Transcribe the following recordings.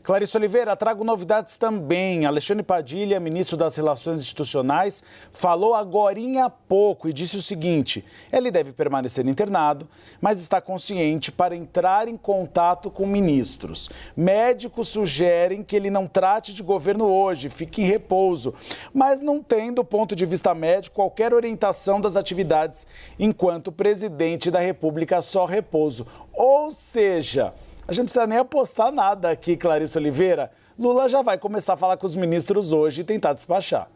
Clarice Oliveira, trago novidades também. Alexandre Padilha, ministro das Relações Institucionais, falou agorinha há pouco e disse o seguinte: ele deve permanecer internado, mas está consciente para entrar em contato com ministros. Médicos sugerem que ele não trate de governo hoje, fique em repouso, mas não tem, do ponto de vista médico, qualquer orientação das atividades enquanto presidente da República, só repouso. Ou seja, a gente não precisa nem apostar nada aqui, Clarice Oliveira. Lula já vai começar a falar com os ministros hoje e tentar despachar.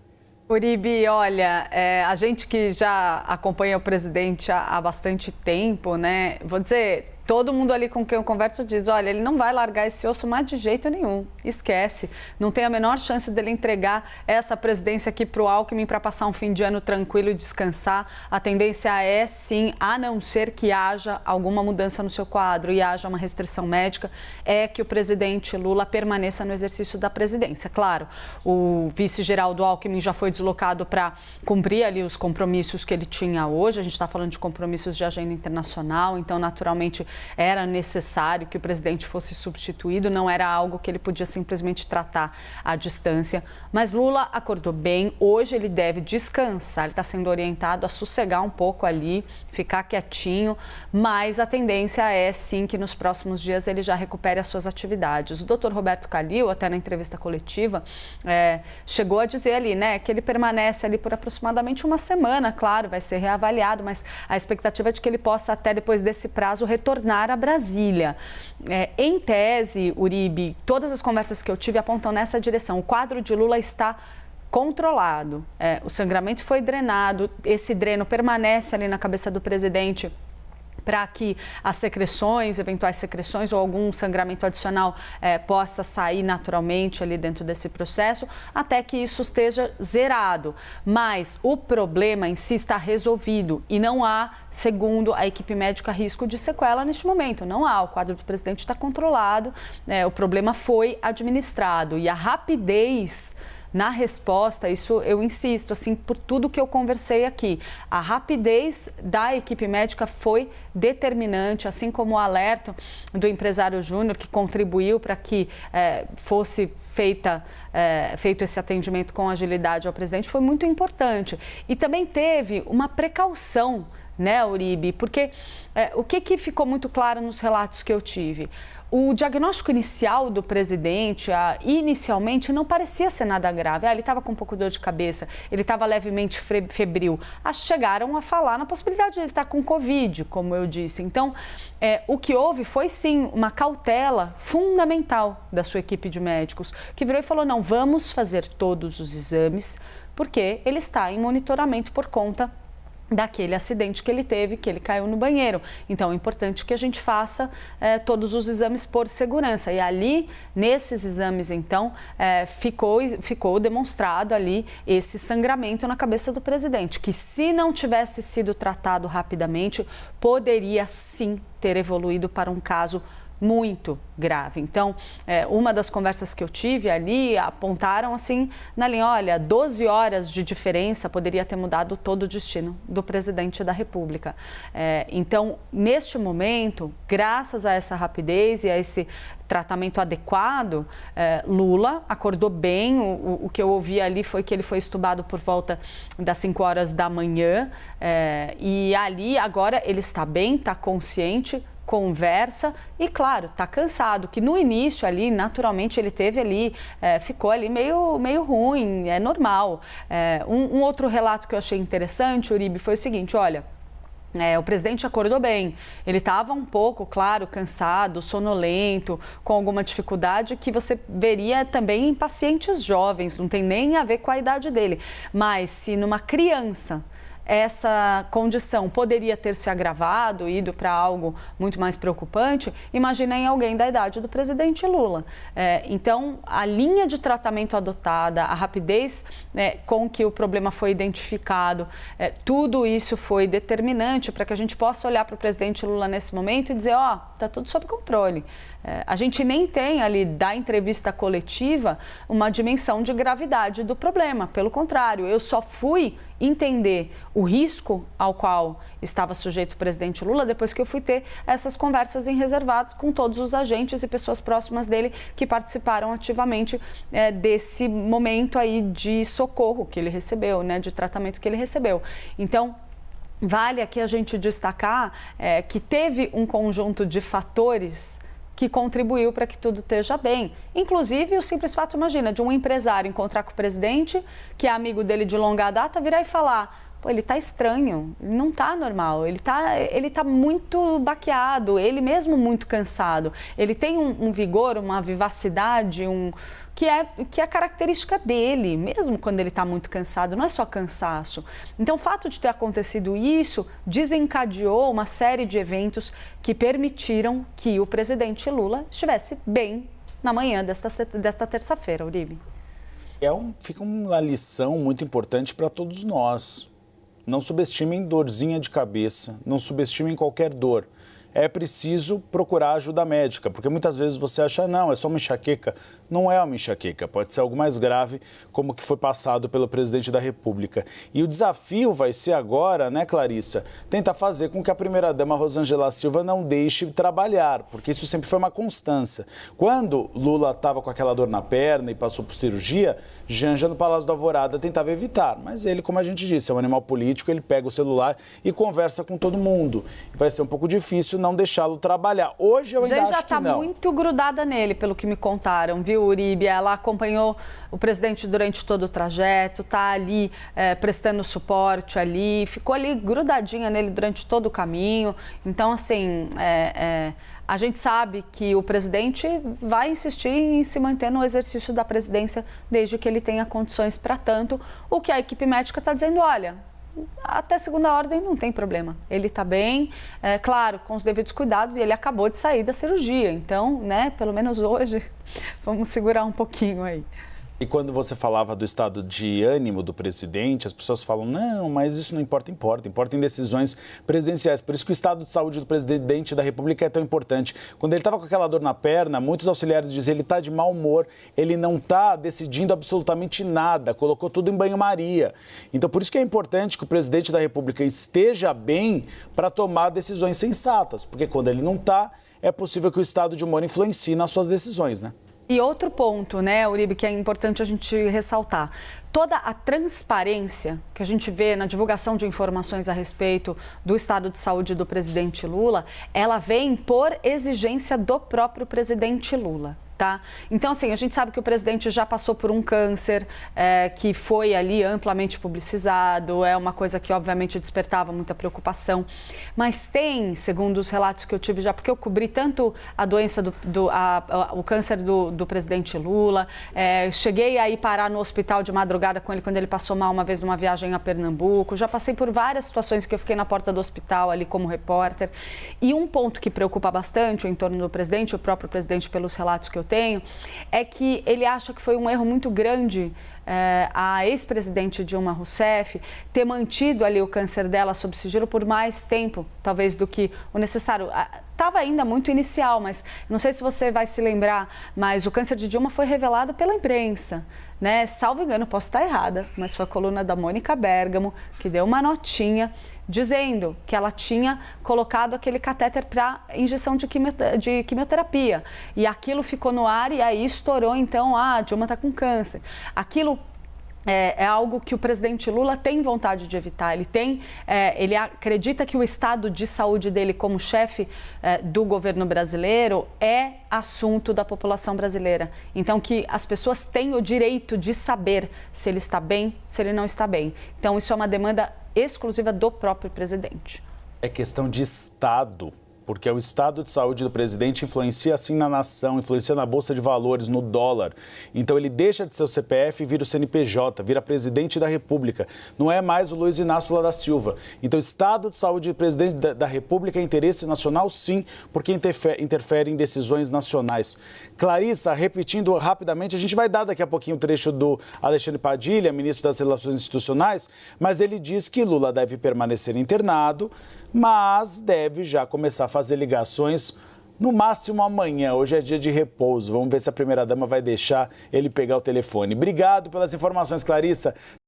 Uribe, olha, a gente que já acompanha o presidente há bastante tempo, né? Vou dizer, todo mundo ali com quem eu converso diz, olha, ele não vai largar esse osso mais de jeito nenhum, esquece. Não tem a menor chance dele entregar essa presidência aqui para o Alckmin para passar um fim de ano tranquilo e descansar. A tendência é, sim, a não ser que haja alguma mudança no seu quadro e haja uma restrição médica, é que o presidente Lula permaneça no exercício da presidência. Claro, o vice-geral do Alckmin já foi deslocado para cumprir ali os compromissos que ele tinha hoje. A gente está falando de compromissos de agenda internacional, então, naturalmente, era necessário que o presidente fosse substituído, não era algo que ele podia simplesmente tratar à distância. Mas Lula acordou bem, hoje ele deve descansar, ele está sendo orientado a sossegar um pouco ali, ficar quietinho, mas a tendência é sim que nos próximos dias ele já recupere as suas atividades. O doutor Roberto Kallil, até na entrevista coletiva, chegou a dizer ali, né, que ele permanece ali por aproximadamente uma semana, claro, vai ser reavaliado, mas a expectativa é de que ele possa até depois desse prazo retornar a Brasília. Em tese, Uribe, todas as conversas que eu tive apontam nessa direção. O quadro de Lula está controlado. O sangramento foi drenado, esse dreno permanece ali na cabeça do presidente para que as secreções, eventuais secreções ou algum sangramento adicional possa sair naturalmente ali dentro desse processo, até que isso esteja zerado. Mas o problema em si está resolvido e não há, segundo a equipe médica, risco de sequela neste momento. Não há, o quadro do presidente está controlado, o problema foi administrado e a rapidez na resposta, isso eu insisto, assim, por tudo que eu conversei aqui, a rapidez da equipe médica foi determinante, assim como o alerta do empresário Júnior, que contribuiu para que fosse feito esse atendimento com agilidade ao presidente, foi muito importante. E também teve uma precaução, né, Uribe? Porque o que ficou muito claro nos relatos que eu tive? O diagnóstico inicial do presidente, inicialmente, não parecia ser nada grave. Ele estava com um pouco de dor de cabeça, ele estava levemente febril. Chegaram a falar na possibilidade de ele estar com Covid, como eu disse. Então, o que houve foi, sim, uma cautela fundamental da sua equipe de médicos, que virou e falou, não, vamos fazer todos os exames, porque ele está em monitoramento por conta daquele acidente que ele teve, que ele caiu no banheiro. Então, é importante que a gente faça todos os exames por segurança. E ali, nesses exames, então, ficou demonstrado ali esse sangramento na cabeça do presidente, que se não tivesse sido tratado rapidamente, poderia sim ter evoluído para um caso muito grave. Então, uma das conversas que eu tive ali apontaram assim na linha, olha, 12 horas de diferença poderia ter mudado todo o destino do presidente da República. Então, neste momento, graças a essa rapidez e a esse tratamento adequado, Lula acordou bem. O que eu ouvi ali foi que ele foi estubado por volta das 5 horas da manhã e ali agora ele está bem, está consciente, conversa e, claro, está cansado, que no início ali, naturalmente, ele teve ali, ficou ali meio ruim, é normal. Um outro relato que eu achei interessante, Uribe, foi o seguinte, olha, o presidente acordou bem, ele estava um pouco, claro, cansado, sonolento, com alguma dificuldade que você veria também em pacientes jovens, não tem nem a ver com a idade dele, mas se numa criança essa condição poderia ter se agravado, ido para algo muito mais preocupante, imagina em alguém da idade do presidente Lula. Então, a linha de tratamento adotada, a rapidez com que o problema foi identificado, tudo isso foi determinante para que a gente possa olhar para o presidente Lula nesse momento e dizer, está tudo sob controle. A gente nem tem ali da entrevista coletiva uma dimensão de gravidade do problema. Pelo contrário, eu só fui entender o risco ao qual estava sujeito o presidente Lula depois que eu fui ter essas conversas em reservado com todos os agentes e pessoas próximas dele que participaram ativamente desse momento aí de socorro que ele recebeu, né, de tratamento que ele recebeu. Então, vale aqui a gente destacar que teve um conjunto de fatores que contribuiu para que tudo esteja bem. Inclusive, o simples fato, imagina, de um empresário encontrar com o presidente, que é amigo dele de longa data, virar e falar: pô, ele tá estranho, ele não tá normal, ele tá muito baqueado, ele mesmo muito cansado. Ele tem um vigor, uma vivacidade, que é característica dele, mesmo quando ele está muito cansado, não é só cansaço. Então, o fato de ter acontecido isso desencadeou uma série de eventos que permitiram que o presidente Lula estivesse bem na manhã desta terça-feira, Uribe. Fica uma lição muito importante para todos nós. Não subestimem dorzinha de cabeça, não subestimem qualquer dor. É preciso procurar ajuda médica, porque muitas vezes você acha, não, é só uma enxaqueca. Não é uma enxaqueca, pode ser algo mais grave, como que foi passado pelo presidente da República. E o desafio vai ser agora, né, Clarissa, tentar fazer com que a primeira-dama Rosângela Silva não deixe trabalhar, porque isso sempre foi uma constância. Quando Lula estava com aquela dor na perna e passou por cirurgia, Janja no Palácio da Alvorada tentava evitar, mas ele, como a gente disse, é um animal político, ele pega o celular e conversa com todo mundo. Vai ser um pouco difícil não deixá-lo trabalhar. Hoje eu ainda acho que não. Já está muito grudada nele, pelo que me contaram, viu, Uribe? Ela acompanhou o presidente durante todo o trajeto, está ali prestando suporte ali, ficou ali grudadinha nele durante todo o caminho. Então, assim, a gente sabe que o presidente vai insistir em se manter no exercício da presidência desde que ele tenha condições para tanto, o que a equipe médica está dizendo, olha, até segunda ordem não tem problema. Ele está bem, claro, com os devidos cuidados, e ele acabou de sair da cirurgia. Então, né, pelo menos hoje, vamos segurar um pouquinho aí. E quando você falava do estado de ânimo do presidente, as pessoas falam, não, mas isso não importa, importa em decisões presidenciais. Por isso que o estado de saúde do presidente da República é tão importante. Quando ele estava com aquela dor na perna, muitos auxiliares diziam, ele está de mau humor, ele não está decidindo absolutamente nada, colocou tudo em banho-maria. Então, por isso que é importante que o presidente da República esteja bem para tomar decisões sensatas, porque quando ele não está, é possível que o estado de humor influencie nas suas decisões, né? E outro ponto, né, Uribe, que é importante a gente ressaltar. Toda a transparência que a gente vê na divulgação de informações a respeito do estado de saúde do presidente Lula, ela vem por exigência do próprio presidente Lula. Tá? Então, assim, a gente sabe que o presidente já passou por um câncer que foi ali amplamente publicizado, é uma coisa que obviamente despertava muita preocupação, mas tem, segundo os relatos que eu tive já, porque eu cobri tanto a doença, o câncer do presidente Lula, cheguei a ir parar no hospital de madrugada com ele quando ele passou mal uma vez numa viagem a Pernambuco, já passei por várias situações que eu fiquei na porta do hospital ali como repórter, e um ponto que preocupa bastante o entorno do presidente, o próprio presidente pelos relatos que eu tenho, é que ele acha que foi um erro muito grande a ex-presidente Dilma Rousseff ter mantido ali o câncer dela sob sigilo por mais tempo, talvez, do que o necessário. Estava ainda muito inicial, mas não sei se você vai se lembrar, mas o câncer de Dilma foi revelado pela imprensa, né? Salvo engano, posso estar errada, mas foi a coluna da Mônica Bergamo que deu uma notinha dizendo que ela tinha colocado aquele catéter para injeção de quimioterapia. E aquilo ficou no ar e aí estourou, então, a Dilma está com câncer. Aquilo é algo que o presidente Lula tem vontade de evitar. Ele acredita que o estado de saúde dele como chefe do governo brasileiro é assunto da população brasileira. Então, que as pessoas têm o direito de saber se ele está bem, se ele não está bem. Então, isso é uma demanda exclusiva do próprio presidente. É questão de Estado, porque o estado de saúde do presidente influencia assim na nação, influencia na Bolsa de Valores, no dólar. Então ele deixa de ser o CPF e vira o CNPJ, vira presidente da República. Não é mais o Luiz Inácio Lula da Silva. Então o estado de saúde do presidente da República é interesse nacional, sim, porque interfere em decisões nacionais. Clarissa, repetindo rapidamente, a gente vai dar daqui a pouquinho o trecho do Alexandre Padilha, ministro das Relações Institucionais, mas ele diz que Lula deve permanecer internado, mas deve já começar a fazer ligações no máximo amanhã. Hoje é dia de repouso. Vamos ver se a primeira-dama vai deixar ele pegar o telefone. Obrigado pelas informações, Clarissa.